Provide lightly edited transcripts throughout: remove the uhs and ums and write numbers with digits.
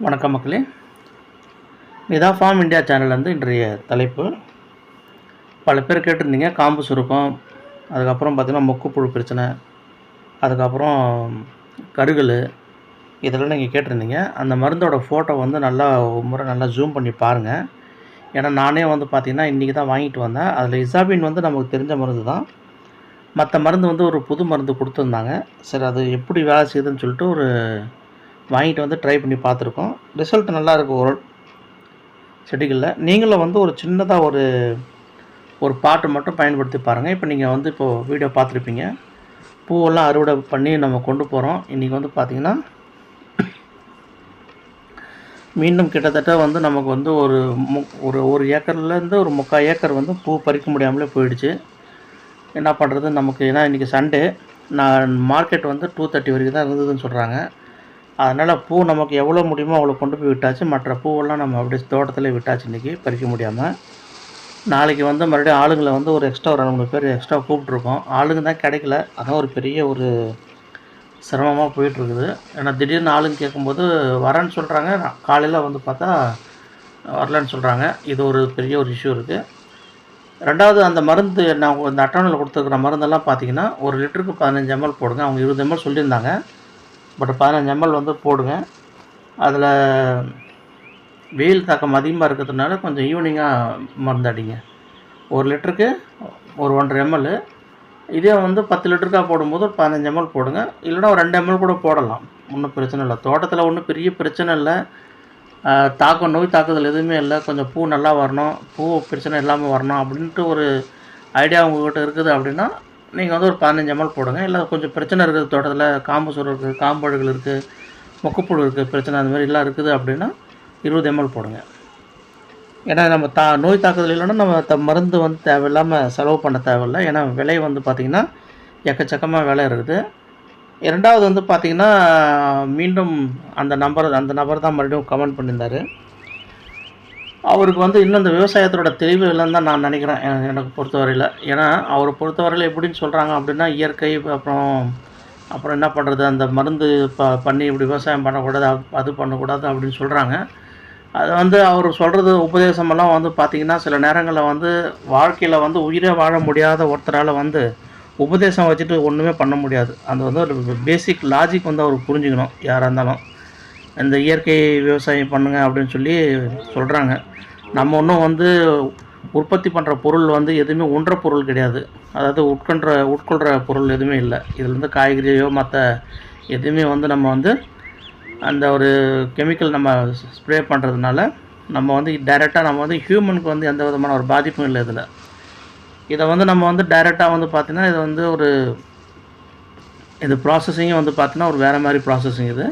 வணக்கம் மக்களே. Nita form India சேனல்லேருந்து இன்றைய தலைப்பு. பல பேர் கேட்டிருந்தீங்க காம்பு சுருக்கம், அதுக்கப்புறம் பார்த்திங்கன்னா மொக்குப்புழு பிரச்சனை, அதுக்கப்புறம் கருகல், இதெல்லாம் நீங்கள் கேட்டிருந்தீங்க. அந்த மருந்தோட ஃபோட்டோ வந்து நல்லா ஒரு முறை நல்லா ஜூம் பண்ணி பாருங்கள். ஏன்னா நானே வந்து பார்த்திங்கன்னா இன்றைக்கி தான் வாங்கிட்டு வந்தேன். அதில் இசாபின் வந்து நமக்கு தெரிஞ்ச மருந்து தான். மற்ற மருந்து வந்து ஒரு புது மருந்து கொடுத்துருந்தாங்க. சரி, அது எப்படி வேலை செய்யுதுன்னு சொல்லிட்டு வாங்கிட்டு வந்து ட்ரை பண்ணி பார்த்துருக்கோம். ரிசல்ட் நல்லாயிருக்கு ஒரு செடிகளில். நீங்களும் வந்து ஒரு சின்னதாக ஒரு பாட்டு மட்டும் பயன்படுத்தி பாருங்கள். இப்போ நீங்கள் வந்து இப்போது வீடியோ பார்த்துருப்பீங்க. பூவெல்லாம் அறுவடை பண்ணி நம்ம கொண்டு போகிறோம். இன்றைக்கி வந்து பார்த்திங்கன்னா மீண்டும் கிட்டத்தட்ட வந்து நமக்கு வந்து ஒரு ஏக்கர்லேருந்து ஒரு 3/4 ஏக்கர் வந்து பூ பறிக்க முடியாமலே போயிடுச்சு. என்ன பண்ணுறது நமக்கு? ஏன்னா இன்றைக்கி சண்டே, மார்க்கெட் வந்து 2:30 வரைக்கும் தான் இருந்ததுன்னு சொல்கிறாங்க. அதனால் பூ நமக்கு எவ்வளோ முடியுமோ அவ்வளோ கொண்டு போய் விட்டாச்சு. மற்ற பூவெல்லாம் நம்ம அப்படியே தோட்டத்தில் விட்டாச்சு. இன்றைக்கி பறிக்க முடியாமல். நாளைக்கு வந்து மறுபடியும் ஆளுங்களை வந்து ஒரு 2-3 பேர் எக்ஸ்ட்ரா கூப்பிட்ருக்கோம். ஆளுங்க தான் கிடைக்கல. அதான் ஒரு பெரிய சிரமமாக போயிட்டுருக்குது. ஏன்னா திடீர்னு ஆளுங்க கேட்கும்போது வரேன்னு சொல்கிறாங்க, காலையில் வந்து பார்த்தா வரலன்னு சொல்கிறாங்க. இது ஒரு பெரிய இஷ்யூ இருக்குது. ரெண்டாவது, அந்த மருந்து நான் இந்த அட்டவணையில் கொடுத்துருக்குற மருந்தெல்லாம் பார்த்திங்கன்னா 1 லிட்டருக்கு 15 ml போடுங்க. அவங்க 20 ml சொல்லியிருந்தாங்க. பட் 15 ml வந்து போடுங்க. அதில் வெயில் தாக்கம் அதிகமாக இருக்கிறதுனால கொஞ்சம் ஈவினிங்காக மருந்து அடிங்க. 1 லிட்டருக்கு ஒரு 1.5 ml. இதே வந்து 10 லிட்டருக்காக போடும்போது ஒரு 15 ml போடுங்க. இல்லைனா ஒரு 2 ml கூட போடலாம். ஒன்றும் பிரச்சனை இல்லை. தோட்டத்தில் ஒன்றும் பெரிய பிரச்சனை இல்லை. நோய் தாக்குதல் எதுவுமே இல்லை. கொஞ்சம் பூ நல்லா வரணும், பூ பிரச்சனை இல்லாமல் வரணும் அப்படின்ட்டு ஒரு ஐடியா உங்கள்கிட்ட இருக்குது அப்படின்னா நீங்கள் வந்து ஒரு 15 ml போடுங்க. இல்லை கொஞ்சம் பிரச்சனை இருக்குது தோட்டத்தில், காம்பு சுரு இருக்குது, காம்பழுகள் இருக்குது, மொக்குப்புழு இருக்குது, பிரச்சனை அந்த மாதிரி எல்லாம் இருக்குது அப்படின்னா 20 ml போடுங்க. ஏன்னா நம்ம நோய் தாக்குதல் இல்லைன்னா நம்ம மருந்து வந்து தேவையில்லாமல் செலவு பண்ண தேவையில்லை. ஏன்னா விலை வந்து பார்த்திங்கன்னா எக்கச்சக்கமாக விலை இருக்குது. இரண்டாவது வந்து பார்த்திங்கன்னா மீண்டும் அந்த நபர் தான் மறுபடியும் கமெண்ட் பண்ணியிருந்தார். அவருக்கு வந்து இன்னும் இந்த விவசாயத்தோட தெளிவு இல்லைன்னு தான் நான் நினைக்கிறேன், எனக்கு பொறுத்தவரையில். ஏன்னா அவரை பொறுத்தவரையில் எப்படின்னு சொல்கிறாங்க அப்படின்னா இயற்கை, அப்புறம் என்ன பண்ணுறது, அந்த மருந்து பண்ணி இப்படி விவசாயம் பண்ணக்கூடாது, அது பண்ணக்கூடாது அப்படின்னு சொல்கிறாங்க. அது வந்து அவர் சொல்கிறது உபதேசமெல்லாம் வந்து பார்த்திங்கன்னா சில நேரங்களில் வந்து வாழ்க்கையில் வந்து உயிரே வாழ முடியாத ஒருத்தரால் வந்து உபதேசம் வச்சுட்டு ஒன்றுமே பண்ண முடியாது. அது வந்து ஒரு பேசிக் லாஜிக் வந்து அவர் புரிஞ்சுக்கணும். யாராக இருந்தாலும் இந்த இயற்கை விவசாயம் பண்ணுங்கள் அப்படின்னு சொல்லி சொல்கிறாங்க. நம்ம ஒன்றும் வந்து உற்பத்தி பண்ணுற பொருள் வந்து எதுவுமே உண்ற பொருள் கிடையாது. அதாவது உட்கொள்கிற பொருள் எதுவுமே இல்லை. இதில் வந்து காய்கறியோ மற்ற எதுவுமே வந்து நம்ம வந்து அந்த ஒரு கெமிக்கல் நம்ம ஸ்ப்ரே பண்ணுறதுனால நம்ம வந்து டைரெக்டாக நம்ம வந்து ஹியூமனுக்கு வந்து எந்த விதமான ஒரு பாதிப்பும் இல்லை. இதை வந்து நம்ம வந்து டைரெக்டாக வந்து பார்த்திங்கன்னா இது வந்து இது ப்ராசஸிங்கும் வந்து பார்த்திங்கன்னா ஒரு வேறு மாதிரி ப்ராசஸிங் இது.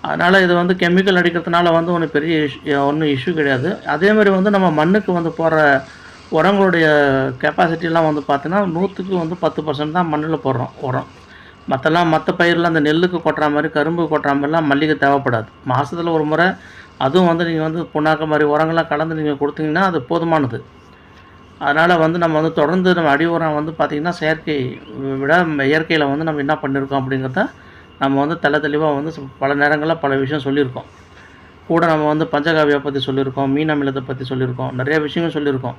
அதனால் இது வந்து கெமிக்கல் அடிக்கிறதுனால வந்து ஒன்றும் பெரிய இஷ்யூ கிடையாது. அதேமாதிரி வந்து நம்ம மண்ணுக்கு வந்து போடுற உரங்களுடைய கெப்பாசிட்டிலாம் வந்து பார்த்திங்கன்னா 100க்கு வந்து 10% தான் மண்ணில் போடுறோம் உரம். மற்ற பயிரெலாம் அந்த நெல்லுக்கு கொட்டுற மாதிரி, கரும்பு கொட்டுற மாதிரிலாம் மல்லிகை தேவைப்படாது. மாதத்தில் ஒரு முறை அதுவும் வந்து நீங்கள் வந்து புண்ணாக்க மாதிரி உரங்கள்லாம் கலந்து நீங்கள் கொடுத்தீங்கன்னா அது போதுமானது. அதனால் வந்து நம்ம வந்து தொடர்ந்து நம்ம அடி உரம் வந்து பார்த்திங்கன்னா செயற்கை விட இயற்கையில் வந்து நம்ம என்ன பண்ணியிருக்கோம் அப்படிங்கிறத நம்ம வந்து தெளிவாக வந்து பல நேரங்களில் பல விஷயம் சொல்லியிருக்கோம். கூட நம்ம வந்து பஞ்சகாவியை பற்றி சொல்லியிருக்கோம், மீன் அமிலத்தை பற்றி சொல்லியிருக்கோம், நிறைய விஷயங்கள் சொல்லியிருக்கோம்.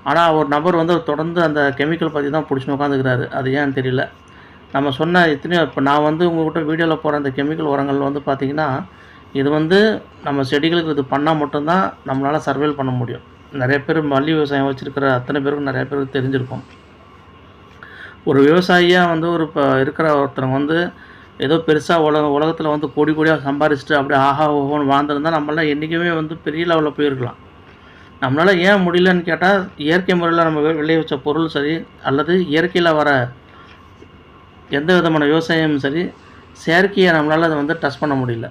ஆனால் ஒரு நபர் வந்து தொடர்ந்து அந்த கெமிக்கல் பற்றி தான் பிடிச்சின்னு உட்காந்துக்கிறாரு. அது ஏன்னு தெரியல. நம்ம சொன்ன எத்தனையோ இப்போ நான் வந்து உங்கள்கிட்ட வீடியோவில் போகிற அந்த கெமிக்கல் உரங்கள் வந்து பார்த்திங்கன்னா இது வந்து நம்ம செடிகளுக்கு இது பண்ணால் மட்டும்தான் நம்மளால் சர்வைவ் பண்ண முடியும். நிறைய பேர் மல்லி விவசாயம் வச்சுருக்கிற அத்தனை பேருக்கும் நிறைய பேருக்கு தெரிஞ்சிருக்கும். ஒரு விவசாயியாக வந்து இப்போ இருக்கிற ஒருத்தர் வந்து ஏதோ பெருசாக உலகத்தில் வந்து கோடியாக சம்பாரிச்சிட்டு அப்படியே ஆஹா ஓஹோன்னு வாழ்ந்துருந்தால் நம்மளால் என்றைக்குமே வந்து பெரிய லெவலில் போயிருக்கலாம். நம்மளால் ஏன் முடியலன்னு கேட்டால் இயற்கை முறையில் நம்ம விளைவிச்ச பொருள் சரி, அல்லது இயற்கையில் வர எந்த விதமான விவசாயமும் சரி, செயற்கையை நம்மளால் அதை வந்து டச் பண்ண முடியல.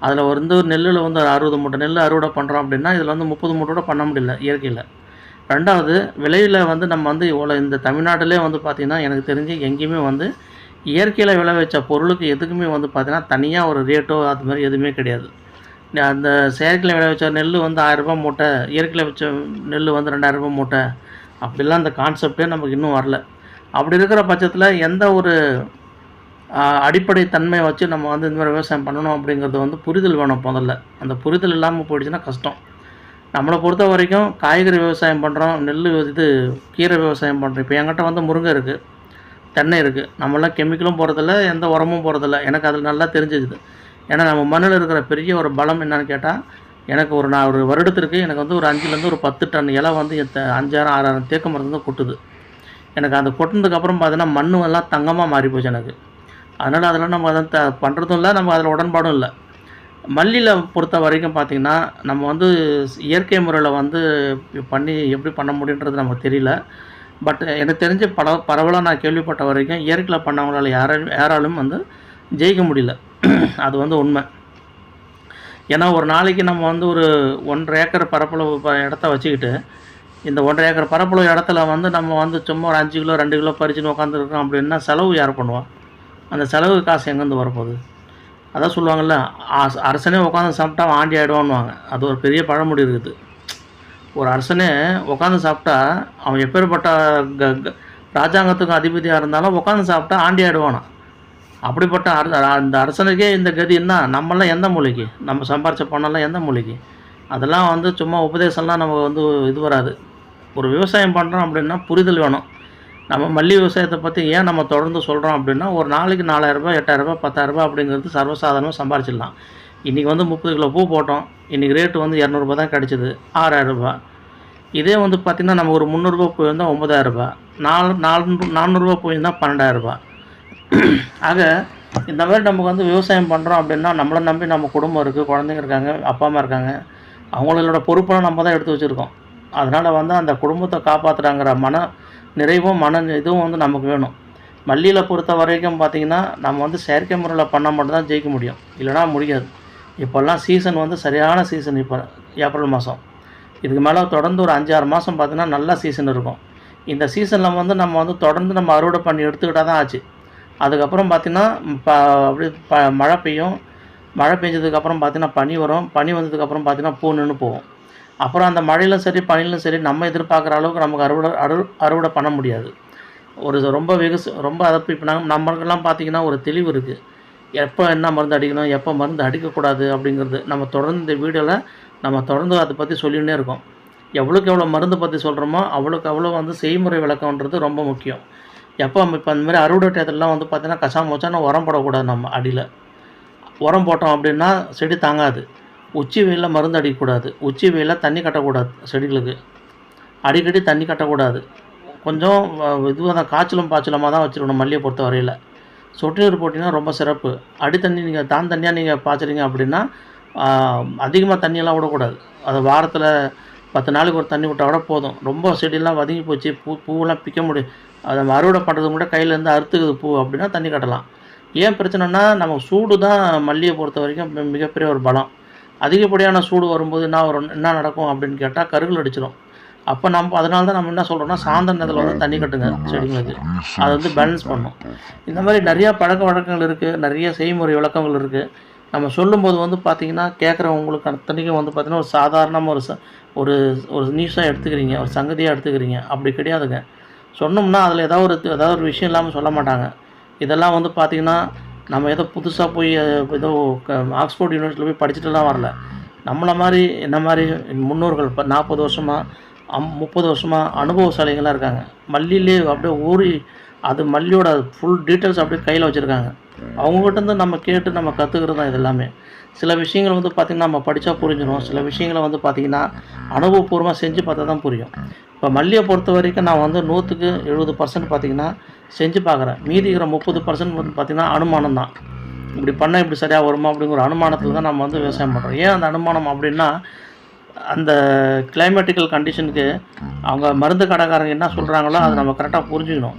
அதில் ஒரு நெல்லில் வந்து 60 மூட்டை நெல் அறுவடை பண்ணுறோம் அப்படின்னா இதில் வந்து 30 மூட்டை கூட பண்ண முடியல இயற்கையில். ரெண்டாவது, விலையில் வந்து நம்ம வந்து இந்த தமிழ்நாட்டிலே வந்து பார்த்திங்கன்னா எனக்கு தெரிஞ்சு எங்கேயுமே வந்து இயற்கையில் விளைவிச்ச பொருளுக்கு எதுக்குமே வந்து பார்த்திங்கன்னா தனியாக ஒரு ரேட்டோ அது மாதிரி எதுவுமே கிடையாது. அந்த செயற்கையில் விளைவிச்ச நெல் வந்து 1000 ரூபா மூட்டை, இயற்கையில் வச்ச நெல் வந்து 2000 ரூபா மூட்டை, அப்படிலாம் அந்த கான்செப்டே நமக்கு இன்னும் வரல. அப்படி இருக்கிற பட்சத்தில் எந்த ஒரு அடிப்படை தன்மையை வச்சு நம்ம வந்து இந்த மாதிரி விவசாயம் பண்ணணும் அப்படிங்கிறது வந்து புரிதல் வேணும் முதல்ல. அந்த புரிதல் இல்லாமல் போயிடுச்சுன்னா கஷ்டம். நம்மளை பொறுத்த வரைக்கும் காய்கறி விவசாயம் பண்ணுறோம், கீரை விவசாயம் பண்ணுறோம். இப்போ என்கிட்ட வந்து முருங்கை இருக்குது, தென்னை இருக்குது. நம்மளாம் கெமிக்கலும் போடுறதில்ல, எந்த உரமும் போடுறதில்ல. எனக்கு அதில் நல்லா தெரிஞ்சுக்குது. ஏன்னா நம்ம மண்ணில் இருக்கிற பெரிய ஒரு பலம் என்னென்னு கேட்டால், எனக்கு ஒரு வருடத்திற்கு எனக்கு வந்து ஒரு 5லேருந்து ஒரு 10 டன் இலை வந்து 5000 6000 தேக்கு மருந்து தான் கொட்டுது. எனக்கு அந்த கொட்டினதுக்கப்புறம் பார்த்தீங்கன்னா மண் எல்லாம் தங்கமாக மாறி போச்சு எனக்கு. அதனால் அதெல்லாம் நம்ம அதை பண்ணுறதும் இல்லை, நம்ம அதில் உடன்பாடும் இல்லை. மல்லியில் பொறுத்த வரைக்கும் பார்த்திங்கன்னா, நம்ம வந்து இயற்கை முறையில் வந்து பண்ணி எப்படி பண்ண முடியுன்றது நமக்கு தெரியல. பட் எனக்கு தெரிஞ்ச பரவலாக நான் கேள்விப்பட்ட வரைக்கும் இயற்கையில் பண்ணவங்களால் யாராலும் வந்து ஜெயிக்க முடியல. அது வந்து உண்மை. ஏன்னா ஒரு நாளைக்கு நம்ம வந்து ஒரு 1.5 ஏக்கர் பரப்பளவு இடத்த வச்சுக்கிட்டு, இந்த 1.5 ஏக்கர் பரப்பளவு இடத்துல வந்து நம்ம வந்து சும்மா ஒரு 5 கிலோ 2 கிலோ பறிச்சுன்னு உட்காந்துருக்கோம் அப்படின்னா செலவு யார் பண்ணுவா? அந்த செலவு காசு எங்கேருந்து வரப்போகுது? அதான் சொல்லுவாங்கள்ல, அரசனே உட்காந்து சாப்பிட்டா ஆண்டி ஆகிடுவான்னுவாங்க. அது ஒரு பெரிய பழமொழி இருக்குது. ஒரு அரசனே உட்காந்து சாப்பிட்டா அவன் எப்பேற்பட்ட ராஜாங்கத்துக்கும் அதிபதியாக இருந்தாலும் உட்காந்து சாப்பிட்டா ஆண்டி ஆகிடுவானான். அப்படிப்பட்ட அந்த அரசனுக்கே இந்த கதி என்ன? நம்மளாம் எந்த மூலைக்கு? நம்ம சம்பாரித்த பணம்லாம் எந்த மூலைக்கு? அதெல்லாம் வந்து சும்மா உபதேசம்லாம் நமக்கு வந்து இது வராது. ஒரு விவசாயம் பண்ணுறோம் அப்படின்னா புரிதல் வேணும். நம்ம மல்லி விவசாயத்தை பற்றி ஏன் நம்ம தொடர்ந்து சொல்கிறோம் அப்படின்னா, ஒரு நாளைக்கு 4000 8000 10000 அப்படிங்கிறது சர்வசாதாரணமாக சம்பாரிச்சிடலாம். இன்றைக்கி வந்து 30 கிலோ பூ போட்டோம், இன்றைக்கி ரேட்டு வந்து 200 தான் கிடச்சிது, 6000. இதே வந்து பார்த்திங்கன்னா நம்ம ஒரு 300 போயிருந்தால் 9000, 400 போயிருந்தால் 12000. ஆக இந்த மாதிரி நமக்கு வந்து விவசாயம் பண்ணுறோம் அப்படின்னா, நம்மளை நம்பி நம்ம குடும்பம் இருக்குது, குழந்தைங்க இருக்காங்க, அப்பா அம்மா இருக்காங்க. அவங்களோட பொறுப்பெல்லாம் நம்ம தான் எடுத்து வச்சுருக்கோம். அதனால் வந்து அந்த குடும்பத்தை காப்பாற்றுறாங்கிற நிறைவும் இதுவும் வந்து நமக்கு வேணும். மல்லியில் பொறுத்த வரைக்கும் பார்த்திங்கன்னா, நம்ம வந்து செயற்கை முறையில் பண்ணால் மட்டும்தான் ஜெயிக்க முடியும், இல்லைனா முடியாது. இப்போல்லாம் சீசன் வந்து சரியான சீசன். இப்போ ஏப்ரல் மாதம், இதுக்கு மேலே தொடர்ந்து ஒரு 5-6 மாதம் பார்த்திங்கன்னா நல்ல சீசன் இருக்கும். இந்த சீசனில் வந்து நம்ம வந்து தொடர்ந்து நம்ம அறுவடை பண்ணி எடுத்துக்கிட்டால் தான் ஆச்சு. அதுக்கப்புறம் பார்த்திங்கன்னா அப்படியே மழை பெய்யும். மழை பெஞ்சதுக்கப்புறம் பார்த்திங்கன்னா பனி வரும். பனி வந்ததுக்கப்புறம் பார்த்திங்கன்னா பூ நின்று போகும். அப்புறம் அந்த மழையிலும் சரி பனியிலும் சரி நம்ம எதிர்பார்க்குற அளவுக்கு நமக்கு அறுவடை பண்ண முடியாது. ரொம்ப அதப்பு. இப்போ நம்மளுக்கெல்லாம் பார்த்திங்கன்னா ஒரு தெளிவு இருக்குது. எப்போ என்ன மருந்து அடிக்கணும், எப்போ மருந்து அடிக்கக்கூடாது அப்படிங்கிறது நம்ம தொடர்ந்து இந்த வீடியோவில் நம்ம தொடர்ந்து அதை பற்றி சொல்லிகிட்டே இருக்கோம். எவ்வளோக்கு எவ்வளோ மருந்து பற்றி சொல்கிறோமோ அவ்வளோக்கு அவ்வளோ வந்து செய்முறை விளக்கம்ன்றது ரொம்ப முக்கியம். எப்போ இப்போ அந்த மாதிரி அறுவடை டயத்துலலாம் வந்து பார்த்திங்கன்னா கசாமச்சான உரம் போடக்கூடாது. நம்ம அடியில் உரம் போட்டோம் அப்படின்னா செடி தாங்காது. உச்சி வெயிலில் மருந்து அடிக்கக்கூடாது. உச்சி வெயிலில் தண்ணி கட்டக்கூடாது. செடிகளுக்கு அடிக்கடி தண்ணி கட்டக்கூடாது. கொஞ்சம் இதுவாக தான் காய்ச்சலும் பாய்ச்சலமாக தான் வச்சுருக்கணும் மல்லியை பொறுத்த வரையில். சொட்டு நீர் போட்டிங்கன்னா ரொம்ப சிறப்பு. தண்ணி நீங்கள் தண்ணியாக நீங்கள் பாய்ச்சுறீங்க அப்படின்னா அதிகமாக தண்ணியெல்லாம் விடக்கூடாது. அது வாரத்தில் 10 நாளைக்கு ஒரு தண்ணி விட்டால் கூட போதும். ரொம்ப செடியெல்லாம் வதங்கி போச்சு, பூவெல்லாம் பிக்க முடியும், அதை நம்ம அறுவடை பண்ணுறது கூட கையிலேருந்து அறுத்துக்குது பூ அப்படின்னா தண்ணி கட்டலாம். ஏன் பிரச்சனைனா, நம்ம சூடு தான் மல்லியை பொறுத்த வரைக்கும் மிகப்பெரிய ஒரு பலம். அதிகப்படியான சூடு வரும்போது என்ன நடக்கும் அப்படின்னு கேட்டால் கருகள் அடிச்சிடும். அப்போ அதனால தான் நம்ம என்ன சொல்கிறோம்னா, சாயந்தர நேரத்தில் வந்து தண்ணி கட்டுங்க செடிங்களுக்கு. அதை வந்து பேலன்ஸ் பண்ணும். இந்த மாதிரி நிறையா பழக்க வழக்கங்கள் இருக்குது, நிறைய செய்முறை விளக்கங்கள் இருக்குது. நம்ம சொல்லும்போது வந்து பார்த்திங்கன்னா கேட்குறவங்களுக்கு அத்தனைக்கும் வந்து பார்த்திங்கன்னா ஒரு சாதாரணமாக ஒரு நியூஸாக எடுத்துக்கிறீங்க, ஒரு சங்கதியாக எடுத்துக்கிறீங்க. அப்படி கிடையாதுங்க. சொன்னோம்னா அதில் ஏதாவது ஒரு விஷயம் இல்லாமல் சொல்ல மாட்டாங்க. இதெல்லாம் வந்து பார்த்திங்கன்னா நம்ம ஏதோ புதுசாக போய் ஏதோ ஆக்ஸ்போர்ட் யூனிவர்சிட்டியில் போய் படிச்சுட்டுலாம் வரல. நம்மளை மாதிரி என்ன மாதிரி முன்னோர்கள் 40 வருஷமாக 30 வருஷமாக அனுபவசாலிகளாக இருக்காங்க. மல்லியிலே அப்படியே ஊறி அது மல்லியோட ஃபுல் டீட்டெயில்ஸ் அப்படியே கையில் வச்சுருக்காங்க. அவங்ககிட்டருந்து நம்ம கேட்டு நம்ம கற்றுக்கிறது தான் இது எல்லாமே. சில விஷயங்கள் வந்து பார்த்திங்கன்னா நம்ம படித்தா புரிஞ்சிடும். சில விஷயங்களை வந்து பார்த்திங்கன்னா அனுபவபூர்வமாக செஞ்சு பார்த்தா தான் புரியும். இப்போ மல்லியை பொறுத்த வரைக்கும் நான் வந்து 100க்கு 70% பார்த்திங்கன்னா செஞ்சு பார்க்குறேன். மீதி இருக்கிற 30% வந்து பார்த்திங்கன்னா அனுமானம் தான். இப்படி பண்ணால் இப்படி சரியாக வருமா அப்படிங்கிற ஒரு அனுமானத்தில் தான் நம்ம வந்து விவசாயம் பண்ணுறோம். ஏன் அந்த அனுமானம் அப்படின்னா, அந்த கிளைமேட்டிக்கல் கண்டிஷனுக்கு அவங்க மருந்து கடைக்காரங்க என்ன சொல்கிறாங்களோ அதை நம்ம கரெக்டாக புரிஞ்சுக்கணும்.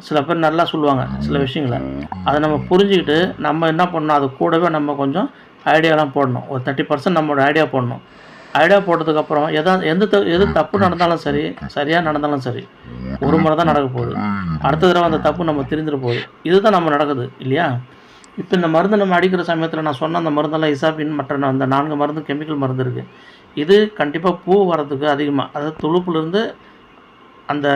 சில பேர் நல்லா சொல்லுவாங்க சில விஷயங்களை, அதை நம்ம புரிஞ்சுக்கிட்டு நம்ம என்ன பண்ணணும், அது கூடவே நம்ம கொஞ்சம் ஐடியாலாம் போடணும். ஒரு 30% நம்மளோட ஐடியா போடணும். ஐடியா போட்டதுக்கப்புறம் எது தப்பு நடந்தாலும் சரி, சரியாக நடந்தாலும் சரி, ஒரு முறை தான் நடக்க போகுது. அடுத்த தடவை அந்த தப்பு நம்ம தெரிஞ்சிட போகுது. இதுதான் நம்ம நடக்குது இல்லையா? இப்போ இந்த மருந்து நம்ம அடிக்கிற சமயத்தில் நான் சொன்ன அந்த மருந்தெல்லாம் இசாபின் மற்ற அந்த 4 மருந்து கெமிக்கல் மருந்து இருக்குது. இது கண்டிப்பாக பூ வரதுக்கு அதிகமாக, அதாவது துளுப்புலேருந்து அந்த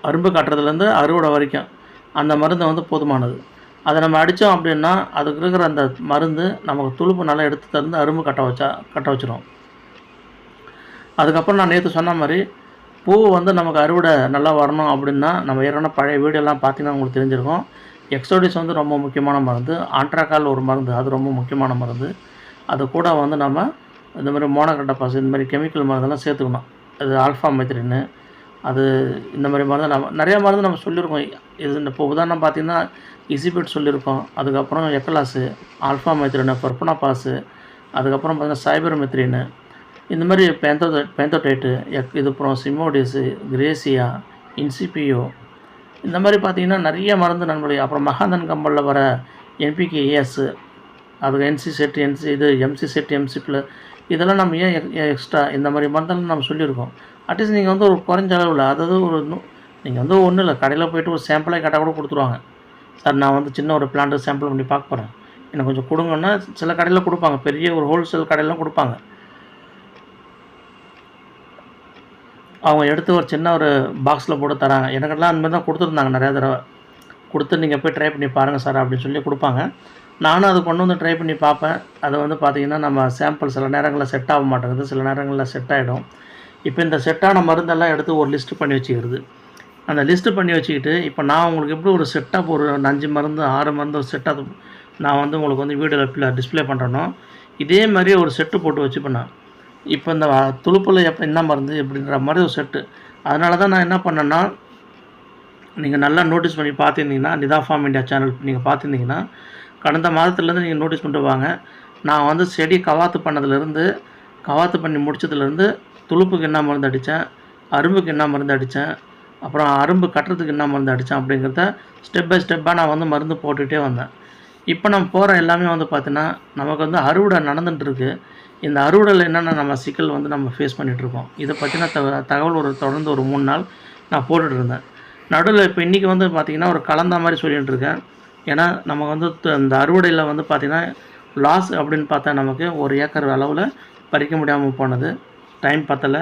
அரும்பு காட்டுறதுலேருந்து அறுவடை வரைக்கும் அந்த மருந்து வந்து போதுமானது. அதை நம்ம அடித்தோம் அப்படின்னா அதுக்கு இருக்கிற அந்த மருந்து நமக்கு துளுப்பு நல்லா எடுத்து தந்து அரும்பு கட்ட வச்சிரும். அதுக்கப்புறம் நான் நேற்று சொன்ன மாதிரி பூ வந்து நமக்கு அறுவடை நல்லா வரணும் அப்படின்னா நம்ம ஏற்கனவே பழைய வீடியோலாம் பார்த்தீங்கன்னா உங்களுக்கு தெரிஞ்சிருக்கும். எக்ஸோடிஸ் வந்து ரொம்ப முக்கியமான மருந்து. ஆண்ட்ராகால் ஒரு மருந்து, அது ரொம்ப முக்கியமான மருந்து. அது கூட வந்து நம்ம இந்த மாதிரி மோனோக்ரோட்டோபாஸ் இந்த மாதிரி கெமிக்கல் மருந்தெல்லாம் சேர்த்துக்கணும். அது ஆல்ஃபா மெத்ரின்னு, அது இந்த மாதிரி மருந்து நம்ம நிறையா மருந்து நம்ம சொல்லியிருக்கோம். இது இப்போ உதாரணம் பார்த்திங்கன்னா இசிபிட் சொல்லியிருக்கோம். அதுக்கப்புறம் எக்கலாஸு, ஆல்ஃபா மெத்ரின்னு, பர்பனாபாஸு, அதுக்கப்புறம் பார்த்திங்கன்னா சைபர் மெத்ரின்னு, இந்த மாதிரி பெந்தோடைட்டு, இது அப்புறம் சிமோடிஸு, கிரேசியா, இன்சிபியோ, இந்த மாதிரி பார்த்திங்கன்னா நிறைய மருந்து நண்பர்களே. அப்புறம் மகாந்தன் கம்பலில் வர என்பிகேஎஸ், அது NC set, MC set, MC plus, இதெல்லாம் நம்ம ஏன் எக்ஸ்ட்ரா இந்த மாதிரி மருந்தெல்லாம் நம்ம சொல்லியிருக்கோம். அட்லீஸ்ட் நீங்கள் வந்து ஒரு குறைஞ்ச அளவில், அதாவது ஒரு நீங்கள் வந்து ஒன்றும் இல்லை, கடையில் போய்ட்டு ஒரு சாம்பிளாக கேட்டால் கூட கொடுத்துருவாங்க. சார் நான் வந்து சின்ன ஒரு பிளான்ட்டு சாம்பிள் பண்ணி பார்க்க போகிறேன், எனக்கு கொஞ்சம் கொடுங்கன்னா சில கடையில் கொடுப்பாங்க, பெரிய ஒரு ஹோல்சேல் கடையிலாம் கொடுப்பாங்க. அவங்க எடுத்து ஒரு சின்ன ஒரு பாக்ஸில் போட்டு தராங்க. எனக்கெல்லாம் அந்த மாதிரி தான் கொடுத்துருந்தாங்க நிறையா தடவை. கொடுத்து நீங்கள் போய் ட்ரை பண்ணி பாருங்கள் சார் அப்படின்னு சொல்லி கொடுப்பாங்க. நானும் அது கொண்டு வந்து ட்ரை பண்ணி பார்ப்பேன். அது வந்து பார்த்திங்கன்னா நம்ம சாம்பிள் சில நேரங்களில் செட் ஆக மாட்டேங்குது, சில நேரங்களில் செட் ஆகிடும். இப்போ இந்த செட்டான மருந்தெல்லாம் எடுத்து ஒரு லிஸ்ட்டு பண்ணி வச்சுக்கிறது. அந்த லிஸ்ட்டு பண்ணி வச்சுக்கிட்டு இப்போ நான் உங்களுக்கு எப்படி ஒரு செட்டாக ஒரு 5 மருந்து 6 மருந்து ஒரு செட்டாக நான் வந்து உங்களுக்கு வந்து வீடியோவில் டிஸ்பிளே பண்ணுறேனோ, இதே மாதிரி ஒரு செட்டு போட்டு வச்சுப்பேன் நான். இப்போ இந்த துளுப்பில் எப்போ என்ன மருந்து எப்படின்ற மாதிரி ஒரு செட்டு. அதனால தான் நான் என்ன பண்ணேன்னா, நீங்கள் நல்லா நோட்டீஸ் பண்ணி பார்த்துருந்தீங்கன்னா, நிதா ஃபார்ம் இந்தியா சேனல் நீங்கள் பார்த்துருந்தீங்கன்னா, கடந்த மாதத்துலேருந்து நீங்கள் நோட்டீஸ் பண்ணிட்டு வாங்க. நான் வந்து செடி கவாத்து பண்ணி முடிச்சதுலேருந்து துளுப்புக்கு என்ன மருந்து அடித்தேன், அரும்புக்கு என்ன மருந்து அடித்தேன், அப்புறம் அரும்பு கட்டுறதுக்கு என்ன மருந்து அடித்தேன் அப்படிங்கிறத ஸ்டெப் பை ஸ்டெப்பாக நான் வந்து மருந்து போட்டுகிட்டே வந்தேன். இப்போ நம்ம போகிற எல்லாமே வந்து பார்த்திங்கன்னா நமக்கு வந்து அறுவடை நடந்துகிட்ருக்கு. இந்த அறுவடையில் என்னென்ன நம்ம சிக்கல் வந்து நம்ம ஃபேஸ் பண்ணிகிட்ருக்கோம், இதை பற்றின தகவல் தொடர்ந்து ஒரு 3 நாள் நான் போட்டுகிட்டு இருந்தேன். நடுவில் இப்போ இன்றைக்கி வந்து பார்த்திங்கன்னா ஒரு கலந்த மாதிரி சொல்லிகிட்டு இருக்கேன். ஏன்னா நம்ம வந்து இந்த அறுவடையில் வந்து பார்த்திங்கன்னா லாஸ் அப்படின்னு பார்த்தா நமக்கு 1 ஏக்கர் அளவில் பறிக்க முடியாமல் போனது. டைம் பத்தலை.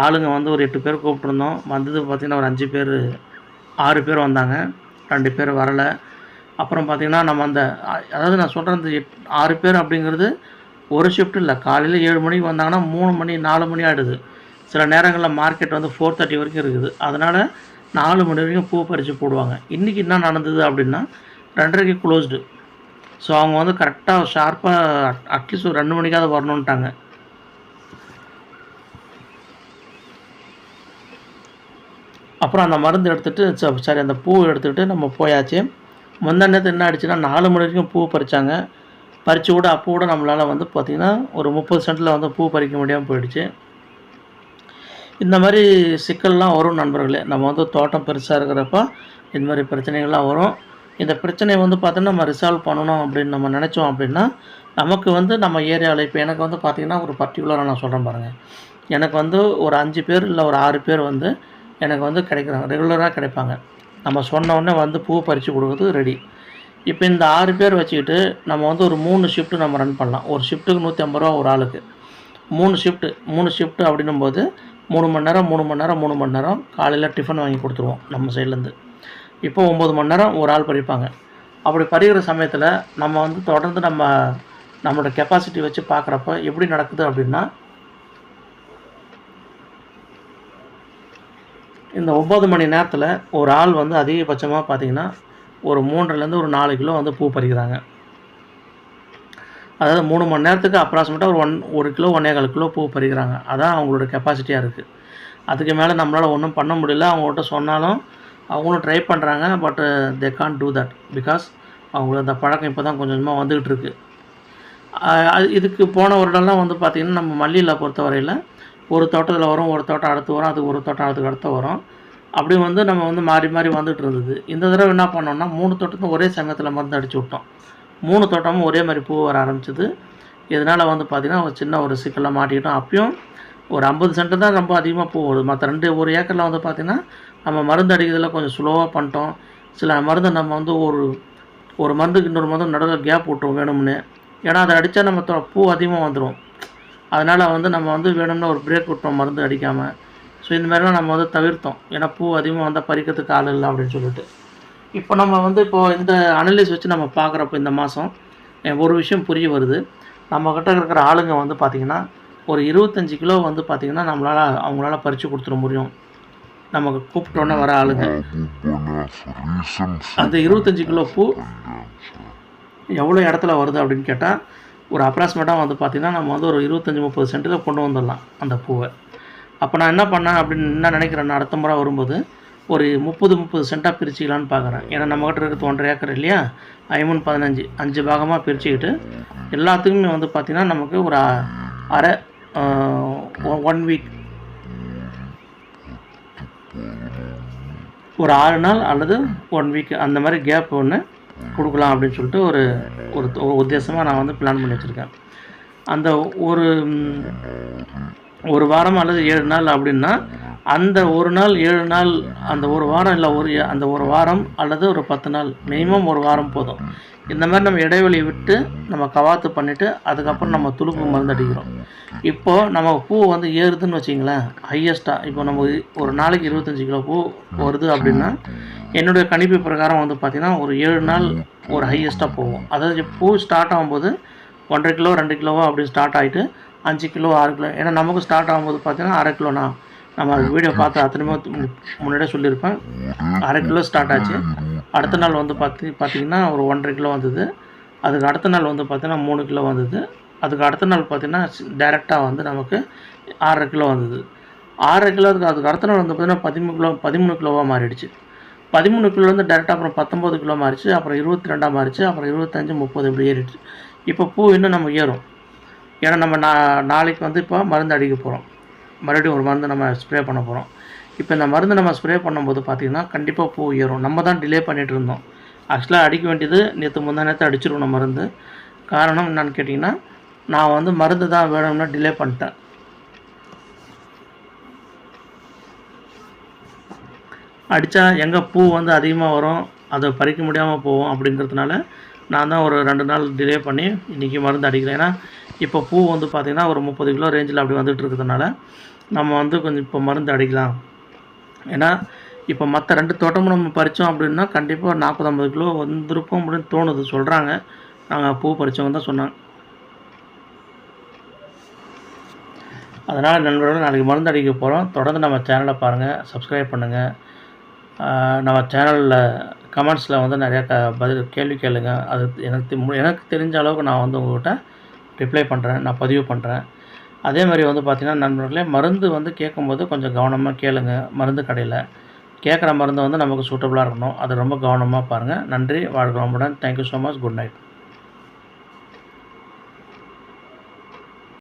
ஆளுங்க வந்து ஒரு 8 பேர் கூப்பிட்ருந்தோம். வந்தது பார்த்திங்கன்னா ஒரு 5 பேர் 6 பேர் வந்தாங்க, 2 பேர் வரலை. அப்புறம் பார்த்திங்கன்னா நம்ம அதாவது நான் சொல்கிற அந்த 6 பேர் அப்படிங்கிறது ஒரு ஷிஃப்ட் இல்லை. காலையில் 7 மணிக்கு வந்தாங்கன்னா 3 மணி 4 மணி ஆகிடுது. சில நேரங்களில் மார்க்கெட் வந்து 4:30 வரைக்கும் இருக்குது. அதனால் 4 மணி வரைக்கும் பூ பறித்து போடுவாங்க. இன்றைக்கி என்ன நடந்தது அப்படின்னா 2:30க்கு க்ளோஸ்டு. ஸோ அவங்க வந்து கரெக்டாக ஷார்ப்பாக அட்லீஸ்ட் ஒரு 2 மணிக்காவது வரணுன்ட்டாங்க. அப்புறம் அந்த மருந்து எடுத்துகிட்டு சரி அந்த பூ எடுத்துகிட்டு நம்ம போயாச்சு. முந்தா நேரத்து என்ன ஆகிடுச்சுன்னா 4 மணி வரைக்கும் பூ பறித்தாங்க. பறித்து கூட அப்போ கூட நம்மளால் வந்து பார்த்திங்கன்னா ஒரு 30 சென்ட்டில் வந்து பூ பறிக்க முடியாமல் போயிடுச்சு. இந்த மாதிரி சிக்கல்லாம் வரும் நண்பர்களே. நம்ம வந்து தோட்டம் பெருசாக இருக்கிறப்ப இந்த மாதிரி பிரச்சனைகள்லாம் வரும். இந்த பிரச்சனையை வந்து பார்த்தோன்னா நம்ம ரிசால்வ் பண்ணணும் அப்படின்னு நம்ம நினச்சோம் அப்படின்னா நமக்கு வந்து நம்ம ஏரியாவில் இப்போ எனக்கு வந்து பார்த்திங்கன்னா ஒரு பர்டிகுலராக நான் சொல்கிறேன் பாருங்கள். எனக்கு வந்து ஒரு 5 பேர் இல்லை ஒரு 6 பேர் வந்து எனக்கு வந்து கிடைக்கிறாங்க, ரெகுலராக கிடைப்பாங்க. நம்ம சொன்ன உடனே வந்து பூ பறித்து கொடுக்குறதுக்கு ரெடி. இப்போ இந்த 6 பேர் வச்சுக்கிட்டு நம்ம வந்து ஒரு 3 ஷிஃப்ட்டு நம்ம ரன் பண்ணலாம். ஒரு ஷிஃப்ட்டுக்கு 150 ரூபா ஒரு ஆளுக்கு. 3 ஷிஃப்ட்டு அப்படின்னும்போது 3 மணி நேரம் 3 மணி நேரம் 3 மணி நேரம் காலையில் டிஃபன் வாங்கி கொடுத்துருவோம் நம்ம சைட்லேருந்து. இப்போ 9 மணி நேரம் ஒரு ஆள் பறிப்பாங்க. அப்படி பறிக்கிற சமயத்தில் நம்ம வந்து தொடர்ந்து நம்மளோட கெப்பாசிட்டி வச்சு பார்க்குறப்ப எப்படி நடக்குது அப்படின்னா, இந்த 9 மணி நேரத்தில் ஒரு ஆள் வந்து அதிகபட்சமாக பார்த்திங்கன்னா ஒரு 3லேருந்து ஒரு 4 கிலோ வந்து பூ பறிக்கிறாங்க. அதாவது 3 மணி நேரத்துக்கு அப்ராக்சிமேட்டாக ஒரு 1 கிலோ 1.25 கிலோ பூ பறிக்கிறாங்க. அதான் அவங்களோட கெப்பாசிட்டியாக இருக்குது. அதுக்கு மேலே நம்மளால் ஒன்றும் பண்ண முடியல. அவங்கள்ட்ட சொன்னாலும் அவங்களும் ட்ரை பண்ணுறாங்க. But they can't do that because அவங்களுக்கு அந்த பழக்கம் இப்போ தான் கொஞ்சம் கொஞ்சமாக வந்துக்கிட்டு இருக்குது. இதுக்கு போன வருடம்லாம் வந்து பார்த்திங்கன்னா நம்ம மல்லியில் பொறுத்த வரையில் ஒரு தோட்டத்தில் வரும், ஒரு தோட்டம் அடுத்து வரும், அதுக்கு ஒரு தோட்டம் அடுத்து வரும். அப்படி வந்து நம்ம வந்து மாறி மாறி வந்துட்டு இருந்தது. இந்த தடவை என்ன பண்ணோம்னா 3 தோட்டத்துக்கும் ஒரே சமயத்தில் மருந்து அடித்து விட்டோம். 3 தோட்டமும் ஒரே மாதிரி பூ வர ஆரம்பிச்சிது. இதனால் வந்து பார்த்திங்கன்னா ஒரு சின்ன ஒரு சிக்கலில் மாட்டிக்கிட்டோம். அப்பயும் ஒரு 50 சென்ட்டு தான் ரொம்ப அதிகமாக பூ வருது. மற்ற 1 ஏக்கரில் வந்து பார்த்திங்கன்னா நம்ம மருந்து அடிக்கிறதுல கொஞ்சம் ஸ்லோவாக பண்ணிட்டோம். சில மருந்து நம்ம வந்து ஒரு மருந்துக்கு இன்னொரு மருந்து நடுவில் கேப் விட்டுருவோம் வேணும்னு. ஏன்னா அதை அடித்தா நம்ம பூ அதிகமாக வந்துடும். அதனால் வந்து நம்ம வந்து வேணும்னா ஒரு பிரேக் விட்டோம் மருந்து அடிக்காமல். ஸோ இந்த மாதிரிலாம் நம்ம வந்து தவிர்த்தோம். ஏன்னா பூ அதிகமாக வந்தால் பறிக்கிறதுக்கு ஆள் இல்லை அப்படின்னு சொல்லிட்டு. இப்போ நம்ம வந்து இப்போது இந்த அனலைஸ் வச்சு நம்ம பார்க்குறப்போ இந்த மாதம் ஒரு விஷயம் புரிய வருது. நம்மக்கிட்ட இருக்கிற ஆளுங்க வந்து பார்த்திங்கன்னா ஒரு 25 கிலோ வந்து பார்த்திங்கன்னா அவங்களால பறித்து கொடுத்துட முடியும். நமக்கு கூப்பிட்டோன்னே வர ஆளுங்க. அந்த 25 கிலோ பூ எவ்வளோ இடத்துல வருது அப்படின்னு கேட்டால் ஒரு அப்ராக்சிமேட்டாக வந்து பார்த்திங்கன்னா நம்ம வந்து ஒரு 25-30 சென்ட்டில் கொண்டு வந்துடலாம் அந்த பூவை. அப்போ நான் என்ன பண்ணேன் அப்படின்னு என்ன நினைக்கிறேன், அடுத்த முறை வரும்போது ஒரு 30 சென்ட்டாக பிரிச்சுக்கலான்னு பார்க்குறேன். ஏன்னா நம்மக்கிட்ட இருக்கிறது 1.5 ஏக்கர் இல்லையா, 15 5 பாகமாக பிரிச்சுக்கிட்டு எல்லாத்துக்குமே வந்து பார்த்திங்கன்னா நமக்கு ஒரு அரை 1 வீக் ஒரு 6 நாள் அல்லது 1 வீக் அந்த மாதிரி கேப் ஒன்று கொடுக்கலாம் அப்படின்னு சொல்லிட்டு ஒரு ஒரு உத்தேசமாக நான் வந்து பிளான் பண்ணி வச்சுருக்கேன். அந்த ஒரு வாரம் அல்லது 7 நாள் அப்படின்னா அந்த ஒரு நாள் 7 நாள் அந்த ஒரு வாரம் இல்லை அந்த ஒரு வாரம் அல்லது ஒரு 10 நாள் மினிமம் ஒரு வாரம் போதும். இந்த மாதிரி நம்ம இடைவெளி விட்டு நம்ம கவாத்து பண்ணிவிட்டு அதுக்கப்புறம் நம்ம துளுப்பு மருந்து அடிக்கிறோம். இப்போது நம்ம பூ வந்து ஏறுதுன்னு வச்சிங்களேன், ஹையஸ்ட்டாக இப்போ நம்ம ஒரு நாளைக்கு 25 கிலோ பூ வருது அப்படின்னா என்னுடைய கணிப்பு பிரகாரம் வந்து பார்த்திங்கன்னா ஒரு 7 நாள் ஒரு ஹையஸ்ட்டாக போகும். அதாவது பூ ஸ்டார்ட் ஆகும்போது 1.5 கிலோ 2 கிலோவா அப்படி ஸ்டார்ட் ஆகிட்டு 5 கிலோ 6 கிலோ, ஏன்னா நமக்கு ஸ்டார்ட் ஆகும்போது பார்த்திங்கன்னா 1/2 கிலோண்ணா. நம்ம வீடியோ பார்த்து அத்தனையுமே முன்னாடியே சொல்லியிருப்பேன். 1/2 கிலோ ஸ்டார்ட் ஆச்சு. அடுத்த நாள் வந்து பார்த்திங்கன்னா ஒரு 1.5 கிலோ வந்தது. அதுக்கு அடுத்த நாள் வந்து பார்த்திங்கன்னா 3 கிலோ வந்தது. அதுக்கு அடுத்த நாள் பார்த்திங்கன்னா டைரெக்டாக வந்து நமக்கு 6.5 கிலோ வந்தது. 6.5 கிலோ அதுக்கு அடுத்த நாள் வந்து பார்த்திங்கன்னா 13 கிலோவாக மாறிடுச்சு. 13 கிலோலேருந்து டேரெக்டாக அப்புறம் 19 கிலோ மாறிச்சு, அப்புறம் 22 மாறிச்சு, அப்புறம் 25 30 இப்படி ஏறிடுச்சு. இப்போ பூ இன்னும் நம்ம ஏறும். ஏன்னா நம்ம நாளைக்கு வந்து இப்போ மருந்து அடிக்க போகிறோம். மறுபடியும் ஒரு மருந்து நம்ம ஸ்ப்ரே பண்ண போகிறோம். இப்போ இந்த மருந்து நம்ம ஸ்ப்ரே பண்ணும்போது பார்த்திங்கன்னா கண்டிப்பாக பூ ஏறும். நம்ம தான் டிலே பண்ணிகிட்டு இருந்தோம். ஆக்சுவலாக அடிக்க வேண்டியது முந்தா நேரத்தை அடிச்சிருக்கணும் மருந்து. காரணம் என்னன்னு கேட்டிங்கன்னா, நான் வந்து மருந்து தான் வேணும்னா டிலே பண்ணிட்டேன். அடித்தா எங்கே பூ வந்து அதிகமாக வரும், அதை பறிக்க முடியாமல் போகும் அப்படிங்கிறதுனால நான் தான் ஒரு 2 நாள் டிலே பண்ணி இன்றைக்கி மருந்து அடிக்கிறேன். ஏன்னா இப்போ பூ வந்து பார்த்திங்கன்னா ஒரு 30 கிலோ ரேஞ்சில் அப்படி வந்துட்டு இருக்கிறதுனால நம்ம வந்து கொஞ்சம் இப்போ மருந்து அடிக்கலாம். ஏன்னா இப்போ மற்ற 2 தோட்டமும் நம்ம பறித்தோம் அப்படின்னா கண்டிப்பாக 40-50 கிலோ வந்திருக்கும் அப்படின்னு தோணுது, சொல்கிறாங்க. நாங்கள் பூ பறித்தவங்க தான் சொன்னாங்க. அதனால் நண்பர்கள் நாளைக்கு மருந்து அடிக்க போகிறோம். தொடர்ந்து நம்ம சேனலை பாருங்கள், சப்ஸ்கிரைப் பண்ணுங்கள். நம்ம சேனலில் கமெண்ட்ஸில் வந்து நிறையா கேள்வி கேளுங்க. அது எனக்கு தெரிஞ்ச அளவுக்கு நான் வந்து உங்கள்கிட்ட ரிப்ளை பண்ணுறேன், நான் பதிவு பண்ணுறேன். அதே மாதிரி வந்து பார்த்திங்கன்னா நண்பர்களே, மருந்து வந்து கேட்கும்போது கொஞ்சம் கவனமாக கேளுங்க. மருந்து கடையில் கேட்குற மருந்து வந்து நமக்கு சூட்டபுளாக இருக்கணும். அது ரொம்ப கவனமாக பாருங்கள். நன்றி, வாழ்க வளமுடன். Thank you so much. Good night.